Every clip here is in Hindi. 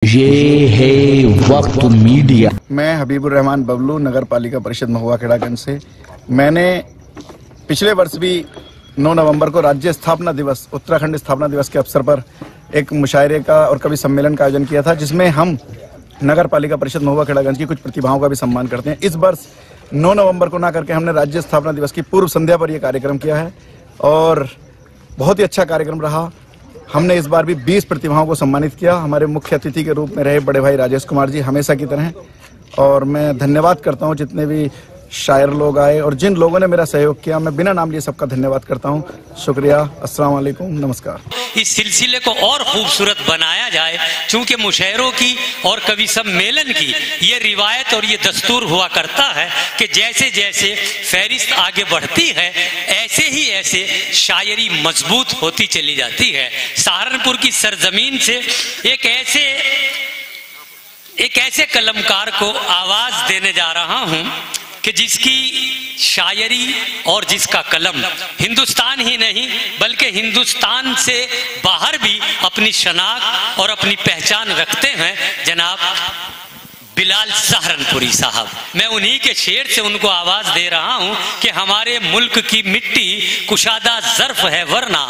ये है वक्त मीडिया। मैं हबीबुर रहमान बबलू नगर पालिका परिषद महुआ खेड़ागंज से। मैंने पिछले वर्ष भी 9 नवंबर को राज्य स्थापना दिवस उत्तराखंड स्थापना दिवस के अवसर पर एक मुशायरे का और कवि सम्मेलन का आयोजन किया था, जिसमें हम नगर पालिका परिषद महुआ खेड़ागंज की कुछ प्रतिभाओं का भी सम्मान करते हैं। इस वर्ष 9 नवंबर को ना करके हमने राज्य स्थापना दिवस की पूर्व संध्या पर यह कार्यक्रम किया है और बहुत ही अच्छा कार्यक्रम रहा। हमने इस बार भी 20 प्रतिभाओं को सम्मानित किया। हमारे मुख्य अतिथि के रूप में रहे बड़े भाई राजेश कुमार जी हमेशा की तरह, और मैं धन्यवाद करता हूं जितने भी शायर लोग आए और जिन लोगों ने मेरा सहयोग किया। मैं बिना नाम लिए सबका धन्यवाद करता हूं। शुक्रिया, अस्सलाम वालेकुम, नमस्कार। इस सिलसिले को और खूबसूरत बनाया जाए, चूंकि मुशायरों की और कवि सम्मेलन की ये रिवायत और ये दस्तूर हुआ करता है कि जैसे जैसे फहरिस्त आगे बढ़ती है ऐसे शायरी मजबूत होती चली जाती है। सहारनपुर की सरजमीन से एक ऐसे कलमकार को आवाज देने जा रहा हूं कि जिसकी शायरी और जिसका कलम हिंदुस्तान ही नहीं बल्कि हिंदुस्तान से बाहर भी अपनी शनाख्त और अपनी पहचान रखते हैं, जनाब बिलाल सहारनपुरी साहब। मैं उन्हीं के शेर से उनको आवाज दे रहा हूं कि हमारे मुल्क की मिट्टी कुशादा ज़र्फ है वरना,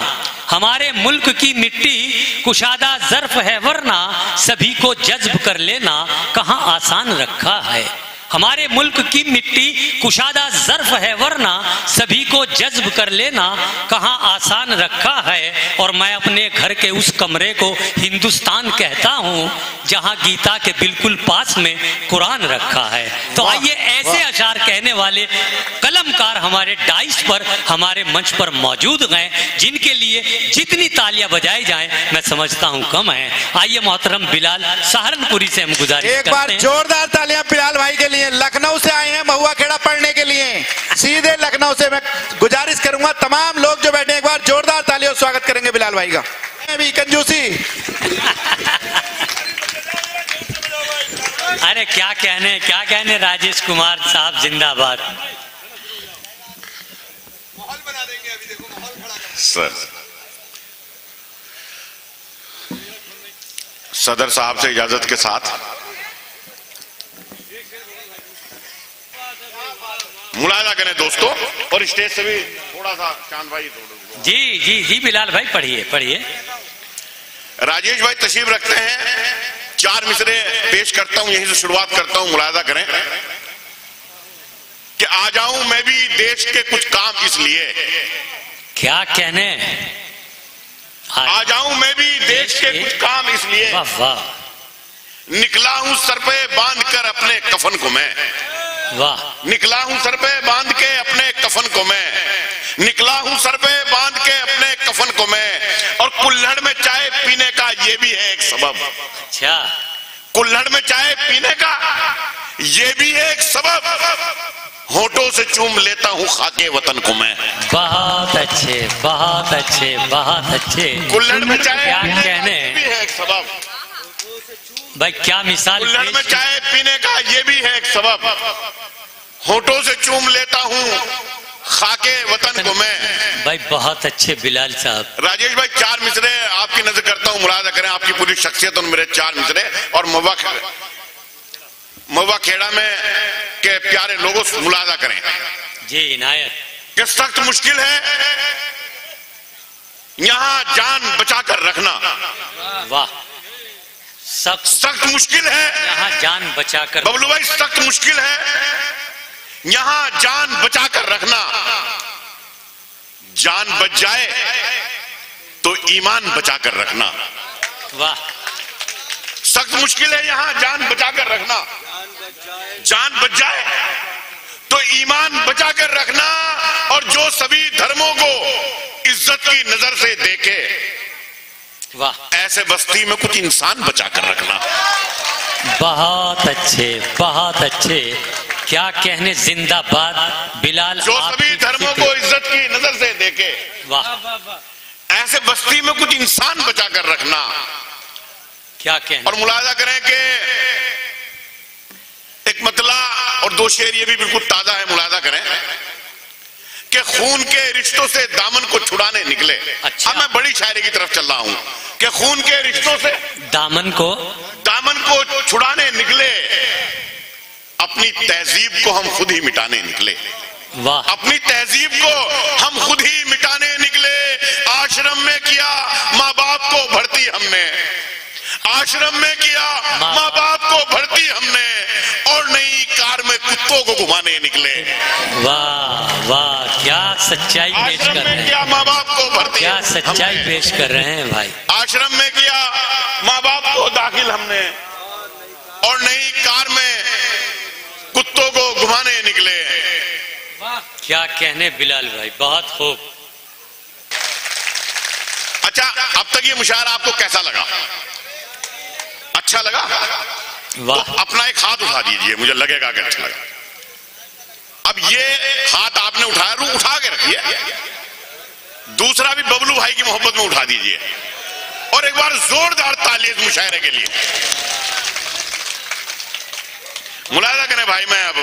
हमारे मुल्क की मिट्टी कुशादा ज़र्फ है वरना, सभी को जज्ब कर लेना कहाँ आसान रखा है। हमारे मुल्क की मिट्टी कुशादा ज़र्फ है वरना, सभी को जज्ब कर लेना कहाँ आसान रखा है। और मैं अपने घर के उस कमरे को हिंदुस्तान कहता हूँ जहाँ गीता के बिल्कुल पास में कुरान रखा है। तो आइए ऐसे अशार कहने वाले कलमकार हमारे डाइस पर, हमारे मंच पर मौजूद हैं, जिनके लिए जितनी तालियां बजाई जाएं मैं समझता हूँ कम है। आइए मोहतरम बिलाल सहारनपुरी से हम गुजारिश करते हैं। एक बार जोरदार तालियां बिलाल भाई के लिए। लखनऊ से आए हैं महुआ खेड़ा पढ़ने के लिए, सीधे लखनऊ से। मैं गुजारिश करूंगा तमाम लोग जो बैठे एक बार जोरदार तालियों से स्वागत करेंगे बिलाल भाई का। भी कंजूसी अरे क्या कहने राजेश कुमार साहब जिंदाबाद। माहौल बना देंगे अभी, देखो माहौल खड़ा सर सदर साहब से इजाजत के साथ मुलाजा करें दोस्तों, और स्टेज से भी थोड़ा सा चांद भाई जी जी जी बिलाल भाई पढ़िए। राजेश भाई तशरीफ रखते हैं, 4 मिसरे पेश करता हूं, यहीं से शुरुआत करता हूं। मुलाजा करें कि आ जाऊं मैं भी देश के कुछ काम इसलिए, क्या कहने आ जाऊं मैं भी देश के कुछ काम इसलिए, वाह वाह, निकला हूं सर पे बांध कर अपने कफन को मैं, वाह, निकला हूं सर पे बांध के अपने कफन को मैं, निकला हूं सर पे बांध के अपने कफन को मैं, और कुल्हड़ में चाय पीने का ये भी है एक सबब। अच्छा, कुल्हड़ में चाय पीने का ये भी है एक सबब, होठों से चूम लेता हूं खाके वतन को मैं। बहुत अच्छे बहुत अच्छे बहुत अच्छे। कुल्हड़ में चाय क्या कहने भी है एक सबब, भाई क्या मिसाल। कुल्हड़ में चाय पीने का ये भी है एक सबब, होठों से चूम लेता हूं खाके वतन को मैं। भाई बहुत अच्छे बिलाल साहब। राजेश भाई 4 मिसरे आपकी नजर करता हूं, मुलाजा करें आपकी पूरी शख्सियत और मेरे 4 मिसरे। और महुआ खेड़ा में के प्यारे लोगों से मुलाजा करें जी इनायत। कि सख्त मुश्किल है यहां जान बचाकर रखना, वाह, सख्त मुश्किल है यहाँ जान बचाकर। बबलू भाई सख्त मुश्किल है यहां जान बचाकर रखना, जान बच जाए तो ईमान बचाकर रखना। वाह, सख्त मुश्किल है यहां जान बचाकर रखना, जान बच जाए तो ईमान बचाकर रखना, और जो सभी धर्मों को इज्जत की नजर से देखे, वाह, ऐसे बस्ती में कुछ इंसान बचाकर रखना। बहुत अच्छे बहुत अच्छे। क्या कहने, जिंदाबाद बिलाल। जो सभी धर्मों को इज्जत की नजर से देखे, वाह, ऐसे बस्ती में कुछ इंसान बचाकर रखना। क्या कहने। और मुलाजा करें कि एक मतला और 2 शेर ये भी बिल्कुल ताजा है, मुलाजा करें कि खून के रिश्तों से दामन को छुड़ाने निकले। अच्छा, अब मैं बड़ी शायरी की तरफ चल रहा हूं कि खून के रिश्तों से दामन को को छुड़ाने निकले, अपनी तहजीब को हम खुद ही मिटाने निकले। वाह। अपनी तहजीब को हम खुद ही मिटाने निकले। आश्रम में किया माँ बाप को भर्ती हमने, आश्रम में किया माँ बाप को भर्ती हमने, और नई कार में कुत्तों को घुमाने निकले। वाह वाह, क्या सच्चाई पेश कर रहे हैं, किया माँ बाप को भर्ती, क्या सच्चाई पेश कर रहे हैं भाई। आश्रम में किया माँ बाप को दाखिल हमने, और नई कार में कुत्तों को घुमाने निकले। क्या कहने बिलाल भाई, बहुत खूब। अच्छा, अब तक ये मुशायरा आपको कैसा लगा? अच्छा लगा? वाह। तो अपना एक हाथ उठा दीजिए, मुझे लगेगा कि अच्छा लगा। अब ये हाथ आपने उठाया, रू उठा के रखिए, दूसरा भी बबलू भाई की मोहब्बत में उठा दीजिए, और एक बार जोरदार ताली इस मुशायरे के लिए। मुलाजा करें भाई, मैं अब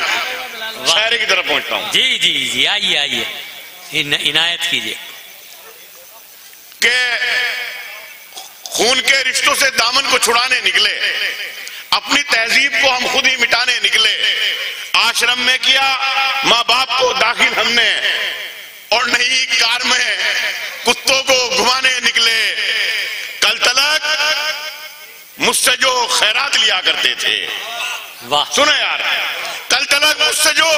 शायरी की तरफ पहुंचता हूं। जी जी जी, आइए आइए, इनायत कीजिए। के खून के रिश्तों से दामन को छुड़ाने निकले, अपनी तहजीब को हम खुद ही मिटाने निकले। आश्रम में किया माँ बाप को दाखिल हमने, और नई कार में कुत्तों को घुमाने निकले। कल तलक मुझसे जो खैरात लिया करते थे, वाह। सुनो यार, कल तलक मुझसे जो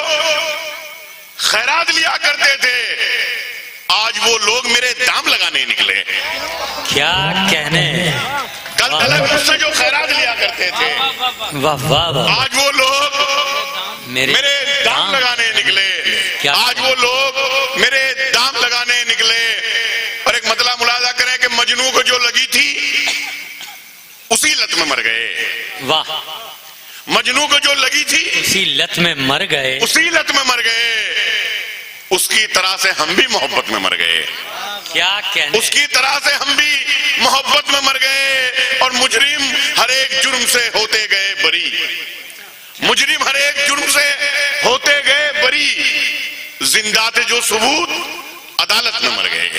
खैरात लिया करते थे, आज वो लोग मेरे दाम लगाने निकले। क्या कहने, कल तलक मुझसे जो खैरात लिया करते थे, वाह वाह वाह, आज वो लोग मेरे दाम लगाने निकले। क्या? आज वो लोग मेरे दाम लगाने निकले। और एक मतला मुलाजा करें कि मजनू को जो लगी थी उसी लत में मर गए। वाह। मजनू को जो लगी थी उसी लत में मर गए, उसी लत में मर गए। उसकी तरह से हम भी मोहब्बत में मर गए। क्या कहने, उसकी तरह से हम भी मोहब्बत में मर गए। और मुजरिम हर एक जुर्म से होते गए बरी, मुजरिम हर एक जुर्म से होते गए बरी। जिंदा थे जो सबूत अदालत में मर गए,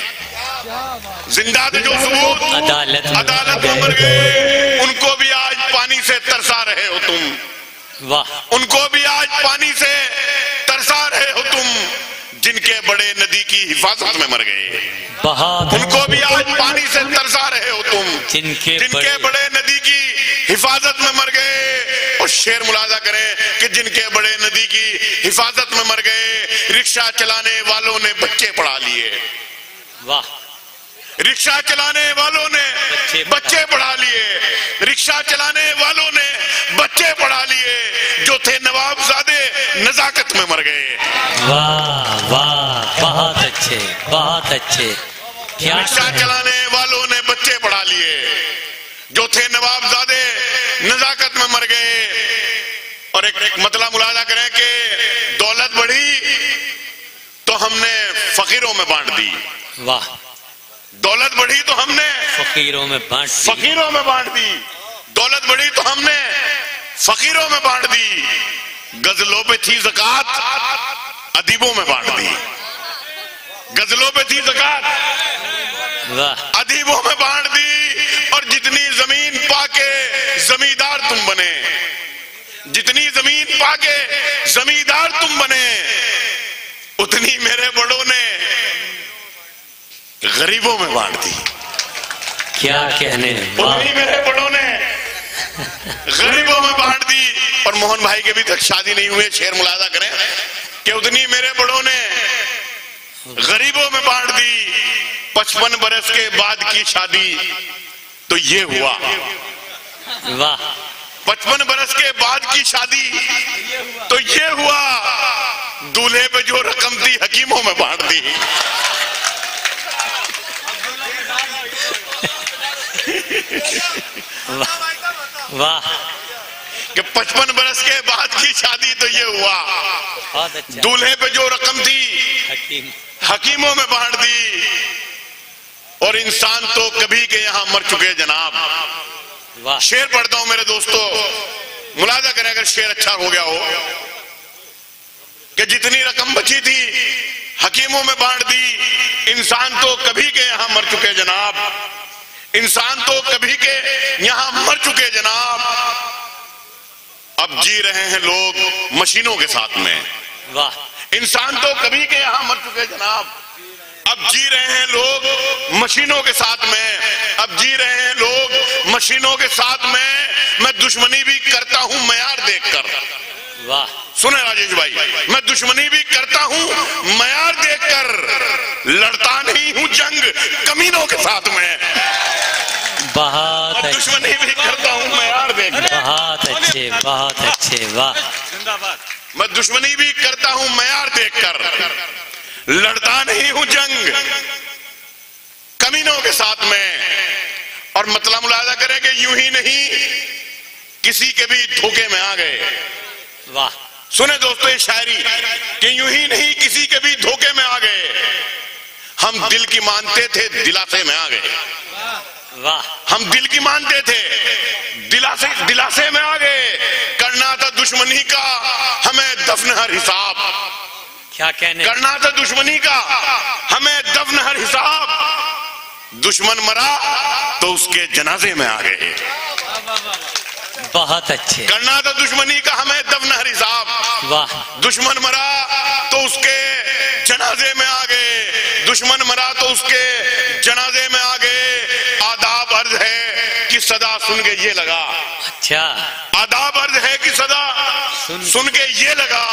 जिंदा थे जो सबूत अदालत में मर गए। उनको भी आज पानी से तरसा रहे हो तुम, वाह। उनको भी आज पानी से तरसा रहे हो तुम, जिनके बड़े नदी की हिफाजत में मर गए। बहुत। उनको भी आज पानी से तरसा रहे हो तुम, जिनके बड़े नदी की हिफाजत में मर गए। और शेर मुलाजा करें कि जिनके बड़े नदी की हिफाजत में मर गए। रिक्शा चलाने वालों ने बच्चे पढ़ा लिए, वाह। रिक्शा चलाने वालों ने बच्चे पढ़ा लिए, रिक्शा चलाने वालों ने बच्चे पढ़ा लिए। जो थे नवाबजादे नजाकत में मर गए। वाह वाह, बहुत अच्छे, बहुत अच्छे। क्या रिक्शा चलाने वालों ने बच्चे पढ़ा लिए, जो थे नवाबजादे नजाकत में मर गए। और एक मतला मुलाजा करें कि दौलत बढ़ी तो हमने फकीरों में बांट दी, वाह। दौलत बढ़ी तो हमने फकीरों में बांट दी, फकीरों में बांट दी। दौलत बढ़ी तो हमने फकीरों में बांट दी। गजलों पे थी ज़कात, अदीबों में बांट दी। गजलों पे थी ज़कात, वाह। अदीबों में बांट दी। और जितनी जमीन पाके जमींदार तुम बने, जितनी जमीन पाके जमींदार तुम बने, उतनी मेरे बड़ों ने गरीबों में बांट दी। क्या कहने, उतनी मेरे बड़ों ने गरीबों में बांट दी। और मोहन भाई के भी तक शादी नहीं हुए, शेर मुलाजा करें कि उतनी मेरे बड़ों ने गरीबों में बांट दी। 55 बरस के बाद की शादी तो ये हुआ, वाह। 55 बरस के बाद की शादी तो ये हुआ। दूल्हे पे जो रकम थी हकीमों में बांट दी। वाह। कि 55 बरस के बाद की शादी तो ये हुआ। बहुत अच्छा। दूल्हे पे जो रकम थी हकीम, हकीमों में बांट दी। और इंसान तो कभी के यहां मर चुके जनाब। वाह। शेर पढ़ता हूं मेरे दोस्तों, मुलाजा करें अगर शेर अच्छा हो गया हो। कि जितनी रकम बची थी हकीमों में बांट दी। इंसान तो कभी के यहां मर चुके जनाब, इंसान तो कभी के यहां मर चुके जनाब। अब जी रहे हैं लोग मशीनों के साथ में। वाह। इंसान तो कभी के यहाँ मर चुके जनाब, अब जी रहे हैं लोग मशीनों के साथ में, अब जी रहे हैं लोग मशीनों के साथ में। मैं दुश्मनी भी करता हूं मयार देखकर। वाह। सुने राजेश भाई, मैं दुश्मनी भी करता हूं मयार देखकर, लड़ता नहीं हूं जंग कमीनों के साथ में। बहुत अच्छे, दुश्मनी भी करता हूं मयार देखकर। बहुत अच्छे, बहुत अच्छे। वाह। मैं दुश्मनी भी करता हूं मयार देखकर, लड़ता नहीं हूं जंग कमीनों के साथ में। और मतलब मुलाजा करें कि यूं ही नहीं किसी के भी धोखे में आ गए। वाह। सुने दोस्तों ये शायरी कि यूं ही नहीं किसी के भी धोखे में आ गए, हम दिल की मानते थे दिलासे में आ गए। वाह। हम दिल की मानते थे दिलासे में आ गए, करना था दुश्मनी का हमें दफन हर हिसाब। क्या कहने, करना था दुश्मनी का हमें दफन हर हिसाब, दुश्मन मरा तो उसके जनाजे में आ गए। बहुत अच्छे। करना था दुश्मनी का हमें दफन हर हिसाब। वाह। दुश्मन मरा तो उसके जनाजे में आ गए, दुश्मन मरा तो उसके जनाजे में आ गए। आदाब अर्ज है कि सदा सुन के ये लगा। अच्छा। आदाब अर्ज है कि सदा सुन के ये लगा,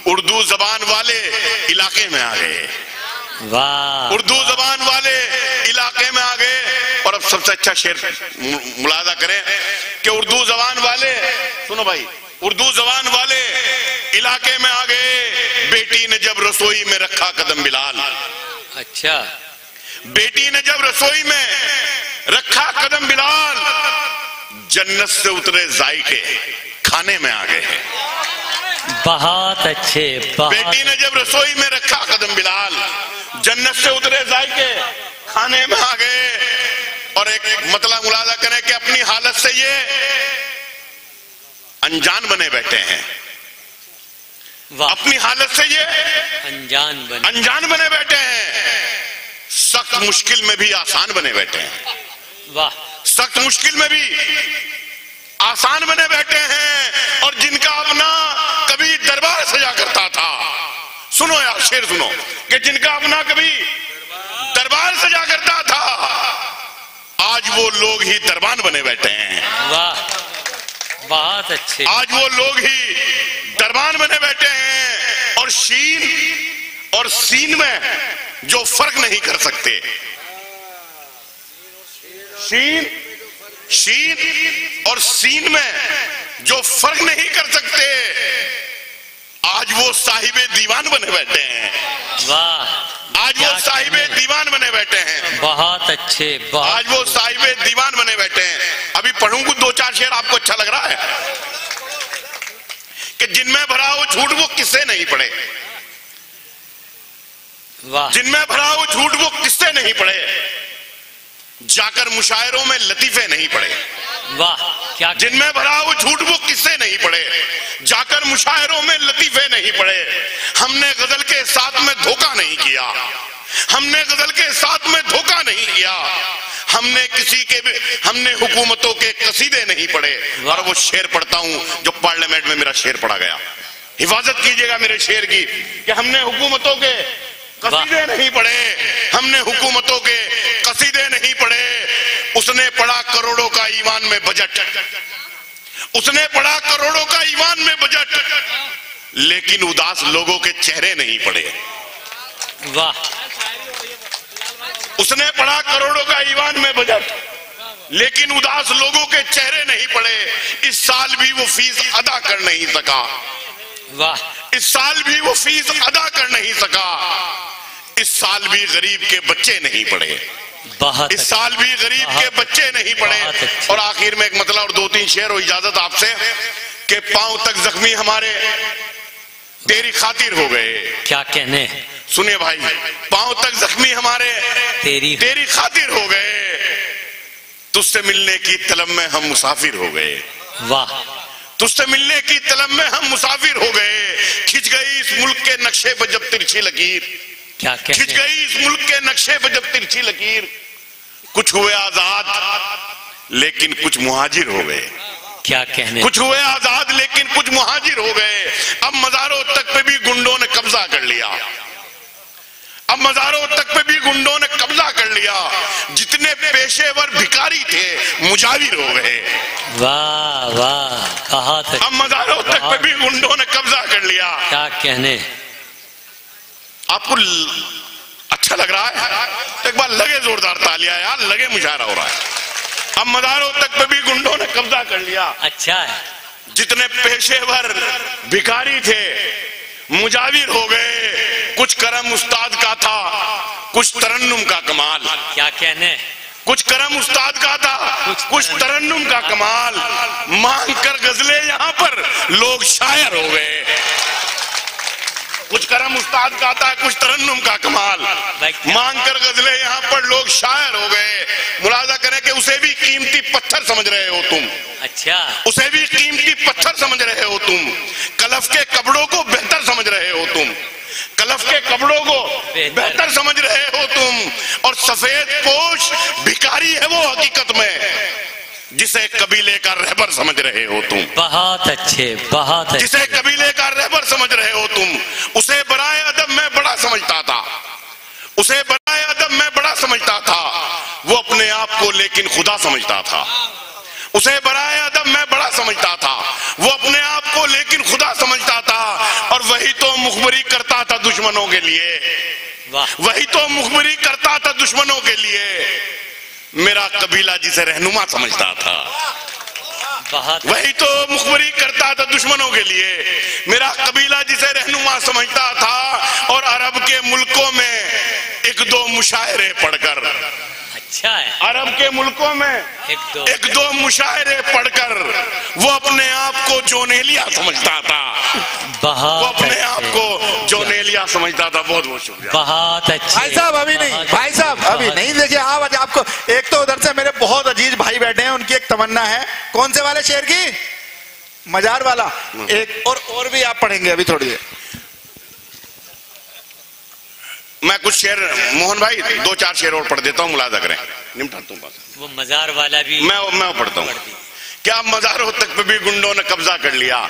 उर्दू जबान वाले इलाके में आ गए। वाह। उर्दू जबान वाले इलाके में आ गए। और अब सबसे अच्छा शेर मुलाजा करें कि उर्दू जबान वाले, सुनो भाई, उर्दू जबान वाले इलाके में आ गए। बेटी ने जब रसोई में रखा कदम बिलाल। अच्छा। बेटी ने जब रसोई में रखा कदम बिलाल, जन्नत से उतरे जायके खाने में आ गए। बहुत अच्छे। बेटी ने जब रसोई में रखा कदम बिलाल, जन्नत से उतरे जायके खाने में आ गए। और एक मतलब मुलाजा करें कि अपनी हालत से ये अनजान बने बैठे हैं। अपनी हालत से ये अनजान बने बैठे हैं। सख्त मुश्किल में भी आसान बने बैठे हैं। वाह। सख्त मुश्किल में भी आसान बने बैठे हैं। और जिनका अपना कभी दरबार सजा करता था, सुनो यार शेर सुनो, कि जिनका अपना कभी दरबार सजा करता था, आज वो लोग ही दरबान बने बैठे हैं। वाह। बहुत अच्छे। आज वो लोग ही दरबान बने बैठे हैं। और शीन और सीन में जो फर्क नहीं कर सकते, शीन और सीन में जो फर्क नहीं कर सकते, आज वो साहिबे दीवान बने बैठे हैं। वाह। आज वो साहिबे दीवान बने बैठे हैं। बहुत अच्छे। आज वो साहिबे दीवान बने बैठे हैं। अभी पढ़ूं कुछ दो चार शेर, आपको अच्छा लग रहा है कि जिनमें भरा हो झूठ वो किससे नहीं पड़े। वाह। जिनमें भरा हो झूठ वो किससे नहीं पड़े, जाकर मुशायरों में लतीफे नहीं पड़े। वाह। क्या। जिनमें भरा हो झूठ वो किससे नहीं पड़े, जाकर मुशायरों में लतीफे नहीं पड़े। हमने गजल के साथ में धोखा नहीं किया, हमने गजल के साथ में धोखा नहीं किया। हमने हुकूमतों के कसीदे नहीं पढ़े। और वो शेर पढ़ता हूं जो पार्लियामेंट में मेरा शेर पढ़ा गया, हिफाजत कीजिएगा मेरे शेर की, कि हमने हुकूमतों के कसीदे नहीं पढ़े, हमने हुकूमतों के कसीदे नहीं पढ़े। उसने पढ़ा करोड़ों का ईवान में बजट, उसने पढ़ा करोड़ों का ईवान में बजट, लेकिन उदास लोगों के चेहरे नहीं पड़े। वाह। उसने पढ़ा करोड़ों का ईवान में बजट, लेकिन उदास लोगों के चेहरे नहीं पड़े। इस साल भी वो फीस अदा कर नहीं सका। वाह। इस साल भी वो फीस अदा कर नहीं सका। इस साल भी गरीब के बच्चे नहीं पढ़े। बहुत। इस साल भी गरीब के बच्चे नहीं पढ़े। और आखिर में एक मतलब और दो तीन शेर हो, इजाजत आपसे, कि पांव तक जख्मी हमारे तेरी खातिर हो गए। क्या कहने। सुनिए भाई, पांव तक जख्मी हमारे तेरी खातिर हो गए। तुझसे मिलने की तलब में हम मुसाफिर हो गए। वाह। तुझसे मिलने की तलब में हम मुसाफिर हो गए। खिंच गई इस मुल्क के नक्शे पर जब तिरछी लकीर, क्या कहने। खिंच गई इस मुल्क के नक्शे पर जब तिरछी लकीर। कुछ हुए आजाद लेकिन कुछ मुहाजिर हो गए। क्या कहने। कुछ हुए आजाद लेकिन कुछ मुहाजिर हो गए। अब मजारों तक पे भी गुंडों ने कब्जा कर लिया। अब मजारों तक पे भी गुंडों ने कब्जा कर लिया। जितने पेशेवर भिखारी थे मुजाविर हो गए। वाह वाह, कहा था। अब मजारों तक पे भी गुंडों ने कब्जा कर लिया। क्या कहने। आपको अच्छा लग रहा है तो एक बार लगे जोरदार तालियां यार, लगे मुजाहरा हो रहा है। अब मजारों तक पे भी गुंडों ने कब्जा कर लिया। अच्छा है। जितने पेशेवर भिखारी थे मुजाविर हो गए। कुछ करम उस्ताद का था, कुछ तरन्नुम का कमाल। क्या कहने। कुछ करम उस्ताद का था, कुछ तरन्नुम का कमाल। मांग कर गजलें यहाँ पर लोग शायर हो गए। कुछ करम उस्ताद का था, कुछ तरन्नुम का कमाल। मांग कर गजलें यहाँ पर लोग शायर हो गए। मुलाजा करें कि उसे भी कीमती पत्थर समझ रहे हो तुम। अच्छा। उसे भी कीमती पत्थर समझ रहे हो तुम। कलफ के कपड़ों को बेहतर समझ रहे हो तुम। कलफ के कपड़ों को बेहतर समझ रहे हो तुम। और सफेद पोश भिखारी है वो हकीकत में जिसे कबीले का रहबर समझ रहे हो तुम। बहुत अच्छे, बहुत अच्छे। जिसे कबीले का रहबर समझ रहे हो तुम। उसे बराए अदब मैं बड़ा समझता था। उसे बराए अदब मैं बड़ा समझता था। वो अपने आप को लेकिन खुदा समझता था। उसे बराए अदब मैं बड़ा समझता था। वो अपने आप को लेकिन खुदा समझता था। और वही तो मुखबरी करता था दुश्मनों के लिए। वही तो मुखबरी करता था दुश्मनों के लिए। मेरा कबीला जिसे रहनुमा समझता था। वही तो मुखबरी करता था दुश्मनों के लिए। मेरा कबीला जिसे रहनुमा समझता था। और अरब के मुल्कों में एक दो मुशायरे पढ़कर। अच्छा है। अरब के मुल्कों में एक दो मुशायरे पढ़कर वो अपने आप को जोनेलिया समझता था। वो अपने आप को जोनेलिया समझता था। बहुत बहुत शुक्रिया। बहुत अच्छे। भाई साहब अभी नहीं, भाई साहब अभी नहीं। देखिए आज आपको एक तो उधर से मेरे बहुत अजीज भाई बैठे हैं, उनकी एक तमन्ना है। कौन से वाले शेर की? मजार वाला। एक और भी आप पढ़ेंगे अभी थोड़ी देर। मैं कुछ शेर मोहन भाई 2-4 शेर और पढ़ देता हूँ, मुलाजा करें, निपटाता हूँ। वो मजार वाला भी मैं पढ़ता हूँ। क्या मजारों तक पे भी गुंडों ने कब्जा कर लिया।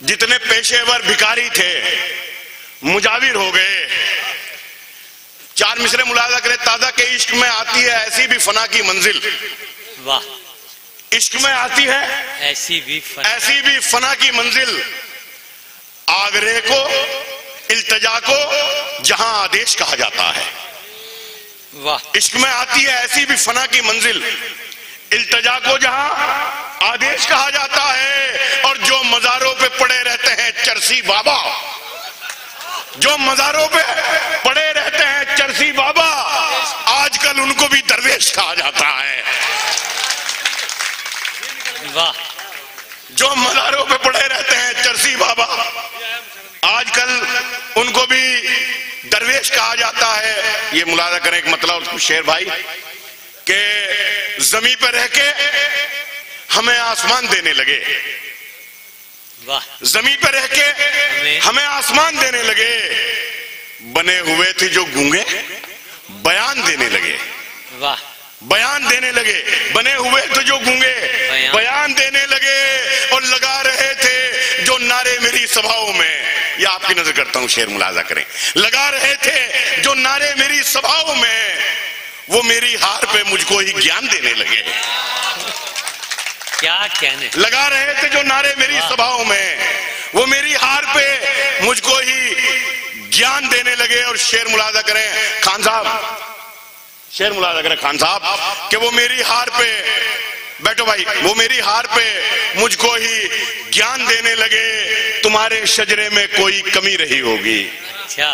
जितने पेशेवर भिखारी थे मुजाविर हो गए। 4 मिसरे मुलाजा करें। ताजा के इश्क में आती है ऐसी भी फना की मंजिल। वाह। इश्क में आती है ऐसी भी फना की मंजिल। आग्रह को इल्तजा को जहां आदेश कहा जाता है। वाह। इश्क में आती है ऐसी भी फना की मंजिल। इल्तजा को जहां आदेश कहा जाता है। और जो मजारों पे पड़े रहते हैं चरसी बाबा, जो मजारों पे पड़े रहते हैं चरसी बाबा, आजकल उनको भी दरवेश कहा जाता है। वाह। जो मजारों पे पड़े रहते हैं चरसी बाबा, आजकल उनको भी दरवेश कहा जाता है। ये मुलाजा करें एक मतलब शेर भाई के जमीन पर रह के हमें आसमान देने लगे। वाह। जमीन पर रह के हमें आसमान देने लगे। बने हुए थे जो गूंगे बयान देने लगे। वाह। बयान देने लगे। बने हुए थे जो गूंगे बयान देने लगे। और लगा रहे थे जो नारे मेरी सभाओं में। ये आपकी नजर करता हूं, शेर मुलाजा करें। लगा रहे थे जो नारे मेरी सभाओं में, वो मेरी हार पे मुझको ही ज्ञान देने लगे। क्या कहने। लगा रहे थे जो नारे मेरी सभाओं में, वो मेरी हार पे मुझको ही ज्ञान देने लगे। और शेर मुलाजा करें खान साहब, शेर मुलाजा करें खान साहब कि वो मेरी हार पे, बैठो भाई, वो मेरी हार पे मुझको ही ज्ञान देने लगे। तुम्हारे शजरे में कोई कमी रही होगी। अच्छा।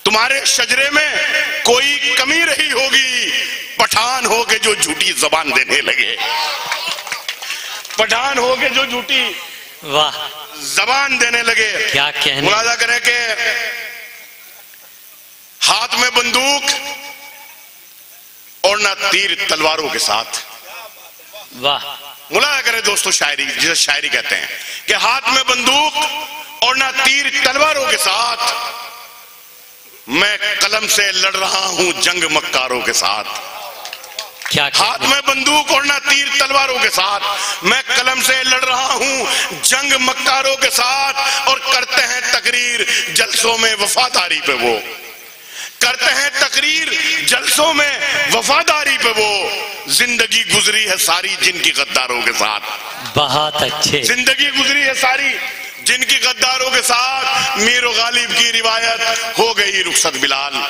तुम्हारे शजरे में कोई कमी रही होगी। पठान हो के जो झूठी जबान देने लगे। पठान हो के जो झूठी वाह जबान देने लगे। क्या कहने। मुलाजा करें कि हाथ में बंदूक और ना तीर तलवारों के साथ। वाह। मुलाजा करें दोस्तों, शायरी जिसे शायरी कहते हैं कि हाथ में बंदूक और ना तीर तलवारों के साथ, मैं कलम से लड़ रहा हूं जंग मक्कारों के साथ। क्या हाथ में बंदूक और ना तीर तलवारों के साथ, मैं कलम से लड़ रहा हूं जंग मक्कारों के साथ। और करते हैं तकरीर जलसों में वफादारी पे वो, करते हैं तकरीर जलसों में वफादारी पे वो। जिंदगी गुजरी है सारी जिनकी गद्दारों के साथ। बहुत अच्छे। जिंदगी गुजरी है सारी जिनकी गद्दारों के साथ। मीर गालिब की रिवायत हो गई रुखसत बिलाल,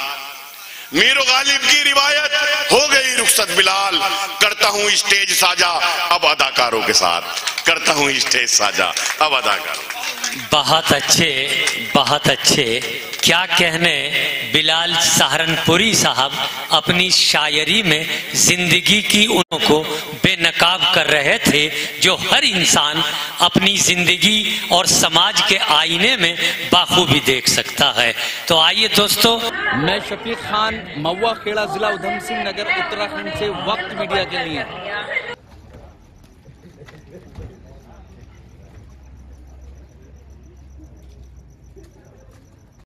मीर गालिब की रिवायत हो गई रुखसत बिलाल। करता हूं स्टेज साजा अब अदाकारों के साथ, करता हूं स्टेज साजा अब अदाकारों। बहुत अच्छे, बहुत अच्छे। क्या कहने बिलाल सहारनपुरी साहब अपनी शायरी में जिंदगी की उनको बेनकाब कर रहे थे, जो हर इंसान अपनी जिंदगी और समाज के आईने में बाखूबी देख सकता है। तो आइए दोस्तों, मैं शफीक खान, महुआ खेड़ा, जिला उधम सिंह नगर, उत्तराखंड से वक्त मीडिया के लिए।